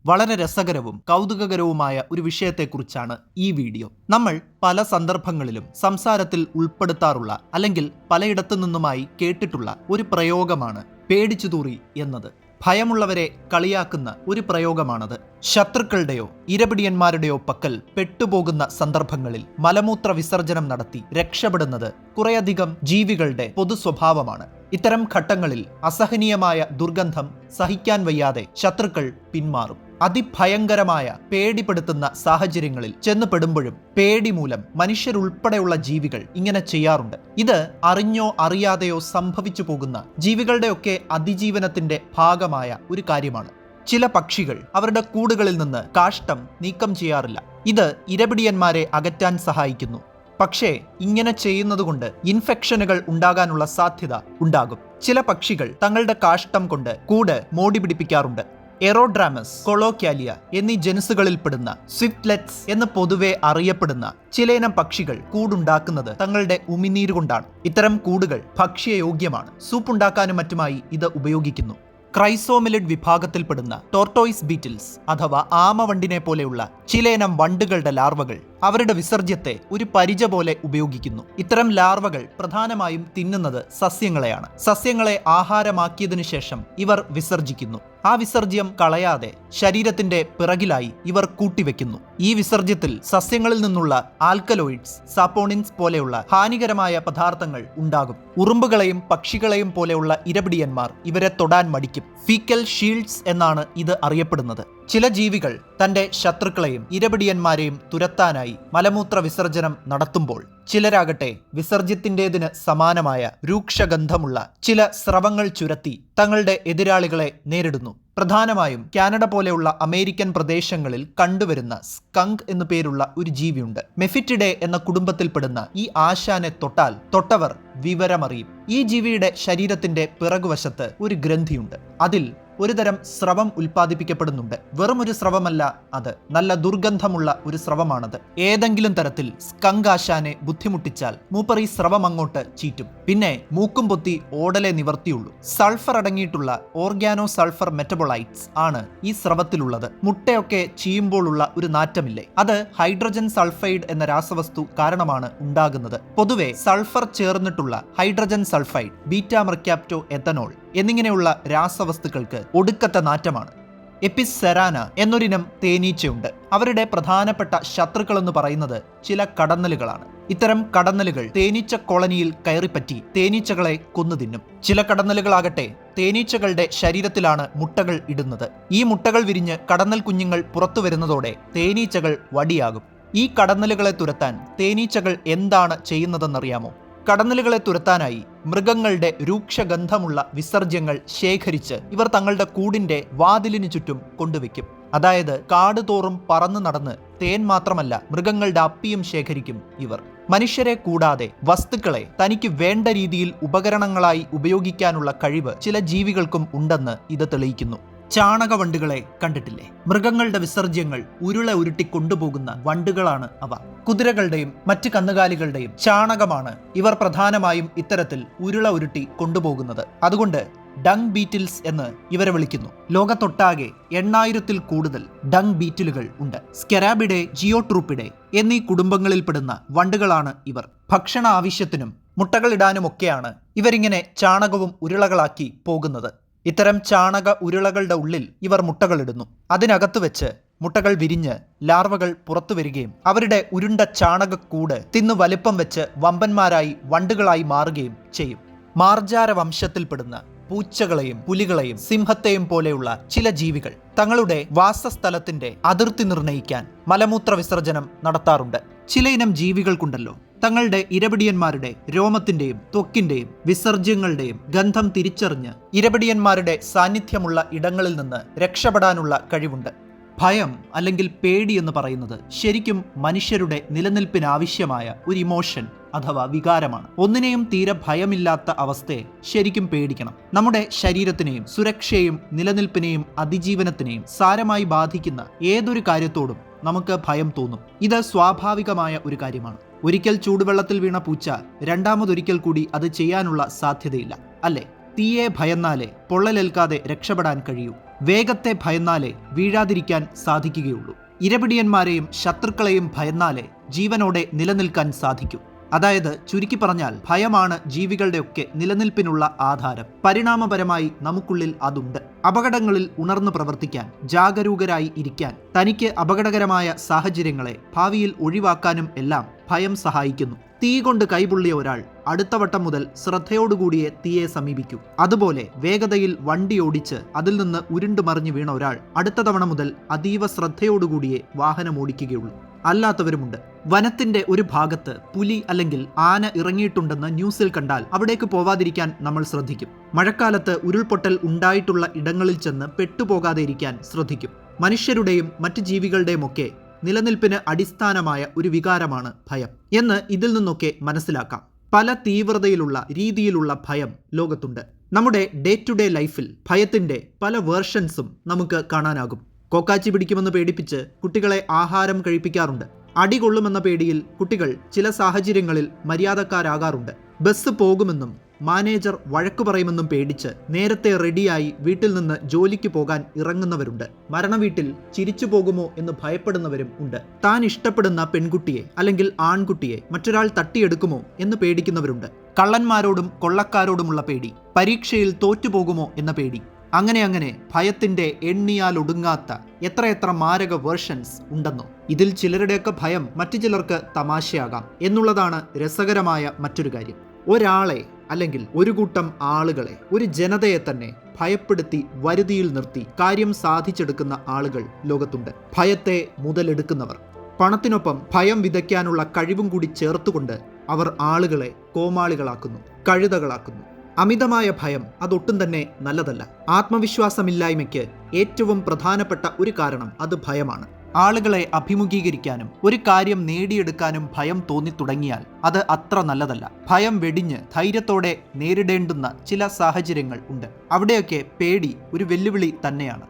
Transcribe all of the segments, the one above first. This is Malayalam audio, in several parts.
വളരെ രസകരവും കൗതുകകരവുമായ ഒരു വിഷയത്തെക്കുറിച്ചാണ് ഈ വീഡിയോ. നമ്മൾ പല സന്ദർഭങ്ങളിലും സംസാരത്തിൽ ഉൾപ്പെടുത്താറുള്ള അല്ലെങ്കിൽ പലയിടത്തു നിന്നുമായി കേട്ടിട്ടുള്ള ഒരു പ്രയോഗമാണ് പേടിച്ചുതൂറി എന്നത്. ഭയമുള്ളവരെ കളിയാക്കുന്ന ഒരു പ്രയോഗമാണത്. ശത്രുക്കളുടെയോ ഇരപിടിയന്മാരുടെയോ പക്കൽ പെട്ടുപോകുന്ന സന്ദർഭങ്ങളിൽ മലമൂത്ര വിസർജനം നടത്തി രക്ഷപ്പെടുന്നത് കുറേയധികം ജീവികളുടെ പൊതു സ്വഭാവമാണ്. ഇത്തരം ഘട്ടങ്ങളിൽ അസഹനീയമായ ദുർഗന്ധം സഹിക്കാൻ വയ്യാതെ ശത്രുക്കൾ പിന്മാറും. അതിഭയങ്കരമായ പേടിപ്പെടുത്തുന്ന സാഹചര്യങ്ങളിൽ ചെന്നുപെടുമ്പോഴും പേടി മൂലം മനുഷ്യരുൾപ്പെടെയുള്ള ജീവികൾ ഇങ്ങനെ ചെയ്യാറുണ്ട്. ഇത് അറിഞ്ഞോ അറിയാതെയോ സംഭവിച്ചു പോകുന്ന ജീവികളുടെയൊക്കെ അതിജീവനത്തിന്റെ ഭാഗമായ ഒരു കാര്യമാണ്. ചില പക്ഷികൾ അവരുടെ കൂടുകളിൽ നിന്ന് കാഷ്ടം നീക്കം ചെയ്യാറില്ല. ഇത് ഇരപിടിയന്മാരെ അകറ്റാൻ സഹായിക്കുന്നു. പക്ഷേ ഇങ്ങനെ ചെയ്യുന്നതുകൊണ്ട് ഇൻഫെക്ഷനുകൾ ഉണ്ടാകാനുള്ള സാധ്യത ഉണ്ടാകും. ചില പക്ഷികൾ തങ്ങളുടെ കാഷ്ടം കൊണ്ട് കൂട് മോടി പിടിപ്പിക്കാറുണ്ട്. എറോഡ്രാമസ്, കൊളോക്യാലിയ എന്നീ ജനുസുകളിൽപ്പെടുന്ന സ്വിഫ്റ്റ്ലെറ്റ്സ് എന്ന് പൊതുവെ അറിയപ്പെടുന്ന ചിലയിനം പക്ഷികൾ കൂടുണ്ടാക്കുന്നത് തങ്ങളുടെ ഉമിനീര് കൊണ്ടാണ്. ഇത്തരം കൂടുകൾ ഭക്ഷ്യയോഗ്യമാണ്. സൂപ്പുണ്ടാക്കാനും മറ്റുമായി ഇത് ഉപയോഗിക്കുന്നു. ക്രൈസോമിലിഡ് വിഭാഗത്തിൽപ്പെടുന്ന ടോർട്ടോയിസ് ബീറ്റിൽസ് അഥവാ ആമവണ്ടിനെ പോലെയുള്ള ചിലയിനം വണ്ടുകളുടെ ലാർവകൾ അവരുടെ വിസർജ്യത്തെ ഒരു പരിച പോലെ ഉപയോഗിക്കുന്നു. ഇത്തരം ലാർവകൾ പ്രധാനമായും തിന്നുന്നത് സസ്യങ്ങളെയാണ്. സസ്യങ്ങളെ ആഹാരമാക്കിയതിനു ശേഷം ഇവർ വിസർജിക്കുന്നു. ആ വിസർജ്യം കളയാതെ ശരീരത്തിന്റെ പിറകിലായി ഇവർ കൂട്ടിവെക്കുന്നു. ഈ വിസർജ്യത്തിൽ സസ്യങ്ങളിൽ നിന്നുള്ള ആൽക്കലോയിഡ്സ്, സാപ്പോണിൻസ് പോലെയുള്ള ഹാനികരമായ പദാർത്ഥങ്ങൾ ഉണ്ടാകും. ഉറുമ്പുകളെയും പക്ഷികളെയും പോലെയുള്ള ഇരപിടിയന്മാർ ഇവരെ തൊടാൻ മടിക്കും. ഫീക്കൽ ഷീൽഡ്സ് എന്നാണ് ഇത് അറിയപ്പെടുന്നത്. ചില ജീവികൾ തന്റെ ശത്രുക്കളെയും ഇരപിടിയന്മാരെയും തുരത്താനായി മലമൂത്ര വിസർജനം നടത്തുമ്പോൾ ചിലരാകട്ടെ വിസർജ്യത്തിൻ്റെതിന് സമാനമായ രൂക്ഷഗന്ധമുള്ള ചില സ്രവങ്ങൾ ചുരത്തി തങ്ങളുടെ എതിരാളികളെ നേരിടുന്നു. പ്രധാനമായും കാനഡ പോലെയുള്ള അമേരിക്കൻ പ്രദേശങ്ങളിൽ കണ്ടുവരുന്ന സ്കങ്ക് എന്നു പേരുള്ള ഒരു ജീവിയുണ്ട്. മെഫിറ്റിഡെ എന്ന കുടുംബത്തിൽപ്പെടുന്ന ഈ ആശാനെ തൊട്ടവർ വിവരമറിയും. ഈ ജീവിയുടെ ശരീരത്തിന്റെ പിറകുവശത്ത് ഒരു ഗ്രന്ഥിയുണ്ട്. അതിൽ ഒരുതരം സ്രവം ഉൽപ്പാദിപ്പിക്കപ്പെടുന്നുണ്ട്. വെറുമൊരു സ്രവമല്ല അത്, നല്ല ദുർഗന്ധമുള്ള ഒരു സ്രവമാണത്. ഏതെങ്കിലും തരത്തിൽ സ്കങ്ക് ആശാനെ ബുദ്ധിമുട്ടിച്ചാൽ മൂപ്പർ ഈ സ്രവം അങ്ങോട്ട് ചീറ്റും. പിന്നെ മൂക്കും പൊത്തി ഓടലെ നിവർത്തിയുള്ളൂ. സൾഫർ അടങ്ങിയിട്ടുള്ള ഓർഗാനോ സൾഫർ മെറ്റബോളൈറ്റ്സ് ആണ് ഈ സ്രവത്തിലുള്ളത്. മുട്ടയൊക്കെ ചീയുമ്പോഴുള്ള ഒരു നാറ്റമില്ലേ, അത് ഹൈഡ്രജൻ സൾഫൈഡ് എന്ന രാസവസ്തു കാരണമാണ് ഉണ്ടാകുന്നത്. പൊതുവെ സൾഫർ ചേർന്നിട്ടുള്ള ഹൈഡ്രജൻ സൾഫൈഡ്, ബീറ്റാ മെർക്യാപ്റ്റോ എത്തനോൾ എന്നിങ്ങനെയുള്ള രാസവസ്തുക്കൾക്ക് ഒടുക്കത്തെ നാറ്റമാണ്. എപ്പിസ് സെറാന എന്നൊരിനം തേനീച്ചയുണ്ട്. അവരുടെ പ്രധാനപ്പെട്ട ശത്രുക്കളെന്ന് പറയുന്നത് ചില കടന്നലുകളാണ്. ഇത്തരം കടന്നലുകൾ തേനീച്ച കോളനിയിൽ കയറിപ്പറ്റി തേനീച്ചകളെ കൊന്നു തിന്നും. ചില കടന്നലുകളാകട്ടെ തേനീച്ചകളുടെ ശരീരത്തിലാണ് മുട്ടകൾ ഇടുന്നത്. ഈ മുട്ടകൾ വിരിഞ്ഞ് കടന്നൽ കുഞ്ഞുങ്ങൾ പുറത്തു വരുന്നതോടെ തേനീച്ചകൾ വടിയാകും. ഈ കടന്നലുകളെ തുരത്താൻ തേനീച്ചകൾ എന്താണ് ചെയ്യുന്നതെന്നറിയാമോ? കടന്നലുകളെ തുരത്താനായി മൃഗങ്ങളുടെ രൂക്ഷഗന്ധമുള്ള വിസർജ്യങ്ങൾ ശേഖരിച്ച് ഇവർ തങ്ങളുടെ കൂടിന്റെ വാതിലിനു ചുറ്റും കൊണ്ടുവയ്ക്കും. അതായത് കാട് തോറും പറന്നു നടന്ന് തേൻ മാത്രമല്ല മൃഗങ്ങളുടെ അപ്പിയും ശേഖരിക്കും ഇവർ. മനുഷ്യരെ കൂടാതെ വസ്തുക്കളെ തനിക്ക് വേണ്ട രീതിയിൽ ഉപകരണങ്ങളായി ഉപയോഗിക്കാനുള്ള കഴിവ് ചില ജീവികൾക്കും ഉണ്ടെന്ന് ഇത് തെളിയിക്കുന്നു. ചാണകവണ്ടുകളെ കണ്ടിട്ടില്ലേ? മൃഗങ്ങളുടെ വിസർജ്യങ്ങൾ ഉരുള ഉരുട്ടി കൊണ്ടുപോകുന്ന വണ്ടുകളാണ് അവ. കുതിരകളുടെയും മറ്റ് കന്നുകാലികളുടെയും ചാണകമാണ് ഇവർ പ്രധാനമായും ഇത്തരത്തിൽ ഉരുള ഉരുട്ടി കൊണ്ടുപോകുന്നത്. അതുകൊണ്ട് ഡങ് ബീറ്റിൽസ് എന്ന് ഇവരെ വിളിക്കുന്നു. ലോകത്തൊട്ടാകെ 8000-ൽ കൂടുതൽ ഡങ് ബീറ്റിലുകൾ ഉണ്ട്. സ്കെരാബിഡെ, ജിയോട്രൂപ്പിഡെ എന്നീ കുടുംബങ്ങളിൽപ്പെടുന്ന വണ്ടുകളാണ് ഇവർ. ഭക്ഷണ ആവശ്യത്തിനും മുട്ടകളിടാനുമൊക്കെയാണ് ഇവരിങ്ങനെ ചാണകവും ഉരുളകളാക്കി പോകുന്നത്. ഇത്തരം ചാണക ഉരുളകളുടെ ഉള്ളിൽ ഇവർ മുട്ടകളിടുന്നു. അതിനകത്ത് വെച്ച് മുട്ടകൾ വിരിഞ്ഞ് ലാർവകൾ പുറത്തു വരികയും അവരുടെ ഉരുണ്ട ചാണകക്കൂട് തിന്നു വലിപ്പം വെച്ച് വമ്പന്മാരായി വണ്ടുകളായി മാറുകയും ചെയ്യും. മാർജാര വംശത്തിൽപ്പെടുന്ന പൂച്ചകളെയും പുലികളെയും സിംഹത്തെയും പോലെയുള്ള ചില ജീവികൾ തങ്ങളുടെ വാസസ്ഥലത്തിന്റെ അതിർത്തി നിർണ്ണയിക്കാൻ മലമൂത്ര വിസർജനം നടത്താറുണ്ട്. ചിലയിനം ജീവികൾക്കുണ്ടല്ലോ തങ്ങളുടെ ഇരപിടിയന്മാരുടെ രോമത്തിന്റെയും ത്വക്കിന്റെയും വിസർജ്യങ്ങളുടെയും ഗന്ധം തിരിച്ചറിഞ്ഞ് ഇരപിടിയന്മാരുടെ സാന്നിധ്യമുള്ള ഇടങ്ങളിൽ നിന്ന് രക്ഷപ്പെടാനുള്ള കഴിവുണ്ട്. ഭയം അല്ലെങ്കിൽ പേടി എന്ന് പറയുന്നത് ശരിക്കും മനുഷ്യരുടെ നിലനിൽപ്പിനാവശ്യമായ ഒരു ഇമോഷൻ അഥവാ വികാരമാണ്. ഒന്നിനെയും തീരെ ഭയമില്ലാത്ത അവസ്ഥയെ ശരിക്കും പേടിക്കണം. നമ്മുടെ ശരീരത്തിനെയും സുരക്ഷയെയും നിലനിൽപ്പിനെയും അതിജീവനത്തിനെയും സാരമായി ബാധിക്കുന്ന ഏതൊരു കാര്യത്തോടും നമുക്ക് ഭയം തോന്നും. ഇത് സ്വാഭാവികമായ ഒരു കാര്യമാണ്. ഒരിക്കൽ ചൂടുവെള്ളത്തിൽ വീണ പൂച്ച രണ്ടാമതൊരിക്കൽ കൂടി അത് ചെയ്യാനുള്ള സാധ്യതയില്ല, അല്ലേ? തീയെ ഭയന്നാലേ പൊള്ളലേൽക്കാതെ രക്ഷപ്പെടാൻ കഴിയൂ. വേഗത്തെ ഭയന്നാലേ വീഴാതിരിക്കാൻ സാധിക്കുകയുള്ളൂ. ഇരപിടിയന്മാരെയും ശത്രുക്കളെയും ഭയന്നാലേ ജീവനോടെ നിലനിൽക്കാൻ സാധിക്കൂ. അതായത് ചുരുക്കി പറഞ്ഞാൽ ഭയമാണ് ജീവികളുടെയൊക്കെ നിലനിൽപ്പിനുള്ള ആധാരം. പരിണാമപരമായി നമുക്കുള്ളിൽ അതുണ്ട്. അപകടങ്ങളിൽ ഉണർന്നു പ്രവർത്തിക്കാൻ, ജാഗരൂകരായി ഇരിക്കാൻ, തനിക്ക് അപകടകരമായ സാഹചര്യങ്ങളെ ഭാവിയിൽ ഒഴിവാക്കാനും എല്ലാം ഭയം സഹായിക്കുന്നു. തീ കൊണ്ട് കൈപൊള്ളിയ ഒരാൾ അടുത്ത വട്ടം മുതൽ ശ്രദ്ധയോടുകൂടിയേ തീയെ സമീപിക്കൂ. അതുപോലെ വേഗതയിൽ വണ്ടി ഓടിച്ച് അതിൽ നിന്ന് ഉരുണ്ടു മറിഞ്ഞു വീണ ഒരാൾ അടുത്ത തവണ മുതൽ അതീവ ശ്രദ്ധയോടുകൂടിയേ വാഹനം ഓടിക്കുകയുള്ളൂ. അല്ലാത്തവരുമുണ്ട്. വനത്തിന്റെ ഒരു ഭാഗത്ത് പുലി അല്ലെങ്കിൽ ആന ഇറങ്ങിയിട്ടുണ്ടെന്ന് ന്യൂസിൽ കണ്ടാൽ അവിടേക്ക് പോവാതിരിക്കാൻ നമ്മൾ ശ്രദ്ധിക്കും. മഴക്കാലത്ത് ഉരുൾപൊട്ടൽ ഉണ്ടായിട്ടുള്ള ഇടങ്ങളിൽ ചെന്ന് പെട്ടുപോകാതെ ഇരിക്കാൻ ശ്രദ്ധിക്കും. മനുഷ്യരുടെയും മറ്റ് ജീവികളുടെയും ഒക്കെ നിലനിൽപ്പിന് അടിസ്ഥാനമായ ഒരു വികാരമാണ് ഭയം എന്ന് ഇതിൽ നിന്നൊക്കെ മനസ്സിലാക്കാം. പല തീവ്രതയിലുള്ള രീതിയിലുള്ള ഭയം ലോകത്തുണ്ട്. നമ്മുടെ ഡേ ടു ഡേ ലൈഫിൽ ഭയത്തിന്റെ പല വേർഷൻസും നമുക്ക് കാണാനാകും. കോക്കാച്ചി പിടിക്കുമെന്ന് പേടിപ്പിച്ച് കുട്ടികളെ ആഹാരം കഴിപ്പിക്കാറുണ്ട്. അടികൊള്ളുമെന്ന പേടിയിൽ കുട്ടികൾ ചില സാഹചര്യങ്ങളിൽ മര്യാദക്കാരാകാറുണ്ട്. ബസ് പോകുമെന്നും മാനേജർ വഴക്കു പറയുമെന്നും പേടിച്ച് നേരത്തെ റെഡിയായി വീട്ടിൽ നിന്ന് ജോലിക്ക് പോകാൻ ഇറങ്ങുന്നവരുണ്ട്. മരണവീട്ടിൽ ചിരിച്ചു പോകുമോ എന്ന് ഭയപ്പെടുന്നവരും ഉണ്ട്. താൻ ഇഷ്ടപ്പെടുന്ന പെൺകുട്ടിയെ അല്ലെങ്കിൽ ആൺകുട്ടിയെ മറ്റൊരാൾ തട്ടിയെടുക്കുമോ എന്ന് പേടിക്കുന്നവരുണ്ട്. കള്ളന്മാരോടും കൊള്ളക്കാരോടുമുള്ള പേടി, പരീക്ഷയിൽ തോറ്റുപോകുമോ എന്ന പേടി, അങ്ങനെ ഭയത്തിന്റെ എണ്ണിയാൽ ഒടുങ്ങാത്ത എത്രയെത്ര മാരക വേർഷൻസ് ഉണ്ടെന്നോ. ഇതിൽ ചിലരുടെയൊക്കെ ഭയം മറ്റു ചിലർക്ക് തമാശയാകാം എന്നുള്ളതാണ് രസകരമായ മറ്റൊരു കാര്യം. ഒരാളെ അല്ലെങ്കിൽ ഒരു കൂട്ടം ആളുകളെ, ഒരു ജനതയെ തന്നെ ഭയപ്പെടുത്തി വരുതിയിൽ നിർത്തി കാര്യം സാധിച്ചെടുക്കുന്ന ആളുകൾ ലോകത്തുണ്ട്. ഭയത്തെ മുതലെടുക്കുന്നവർ. പണത്തിനൊപ്പം ഭയം വിതയ്ക്കാനുള്ള കഴിവും കൂടി ചേർത്തുകൊണ്ട് അവർ ആളുകളെ കോമാളികളാക്കുന്നു, കഴുതകളാക്കുന്നു. അമിതമായ ഭയം അതൊട്ടും തന്നെ നല്ലതല്ല. ആത്മവിശ്വാസമില്ലായ്മയ്ക്ക് ഏറ്റവും പ്രധാനപ്പെട്ട ഒരു കാരണം അത് ഭയമാണ്. ആളുകളെ അഭിമുഖീകരിക്കാനും ഒരു കാര്യം നേടിയെടുക്കാനും ഭയം തോന്നിത്തുടങ്ങിയാൽ അത് അത്ര നല്ലതല്ല. ഭയം വെടിഞ്ഞ് ധൈര്യത്തോടെ നേരിടേണ്ടുന്ന ചില സാഹചര്യങ്ങൾ ഉണ്ട്. അവിടെയൊക്കെ പേടി ഒരു വെല്ലുവിളി തന്നെയാണ്.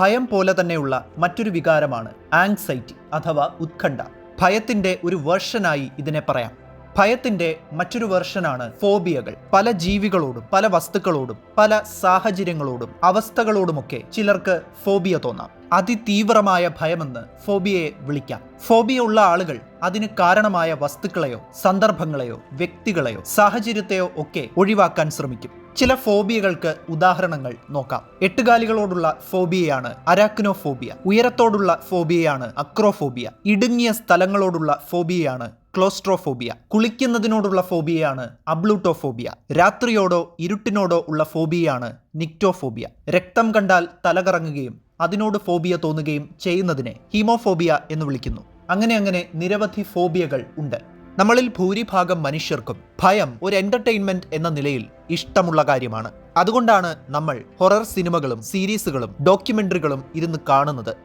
ഭയം പോലെ തന്നെയുള്ള മറ്റൊരു വികാരമാണ് ആങ്സൈറ്റി അഥവാ ഉത്കണ്ഠ. ഭയത്തിന്റെ ഒരു വേർഷനായി ഇതിനെ പറയാം. ഭയത്തിന്റെ മറ്റൊരു വെർഷനാണ് ഫോബിയകൾ. പല ജീവികളോടും പല വസ്തുക്കളോടും പല സാഹചര്യങ്ങളോടും അവസ്ഥകളോടുമൊക്കെ ചിലർക്ക് ഫോബിയ തോന്നാം. അതിതീവ്രമായ ഭയമെന്ന് ഫോബിയയെ വിളിക്കാം. ഫോബിയ ഉള്ള ആളുകൾ അതിന് കാരണമായ വസ്തുക്കളെയോ സന്ദർഭങ്ങളെയോ വ്യക്തികളെയോ സാഹചര്യത്തെയോ ഒക്കെ ഒഴിവാക്കാൻ ശ്രമിക്കും. ചില ഫോബിയകൾക്ക് ഉദാഹരണങ്ങൾ നോക്കാം. എട്ടുകാലികളോടുള്ള ഫോബിയയാണ് അരാക്നോഫോബിയ. ഉയരത്തോടുള്ള ഫോബിയയാണ് അക്രോഫോബിയ. ഇടുങ്ങിയ സ്ഥലങ്ങളോടുള്ള ഫോബിയയാണ് ക്ലോസ്ട്രോഫോബിയ. കുളിക്കുന്നതിനോടുള്ള ഫോബിയയാണ് അബ്ലൂട്ടോഫോബിയ. രാത്രിയോടോ ഇരുട്ടിനോടോ ഉള്ള ഫോബിയയാണ് നിക്റ്റോഫോബിയ. രക്തം കണ്ടാൽ തലകറങ്ങുകയും അതിനോട് ഫോബിയ തോന്നുകയും ചെയ്യുന്നതിനെ ഹീമോഫോബിയ എന്ന് വിളിക്കുന്നു. അങ്ങനെ നിരവധി ഫോബിയകൾ ഉണ്ട്. നമ്മളിൽ ഭൂരിഭാഗം മനുഷ്യർക്കും ഭയം ഒരു എന്റർടൈൻമെന്റ് എന്ന നിലയിൽ ഇഷ്ടമുള്ള കാര്യമാണ്. അതുകൊണ്ടാണ് നമ്മൾ ഹൊറർ സിനിമകളും സീരീസുകളും ഡോക്യുമെന്ററികളും ഇരുന്ന് കാണുന്നത്.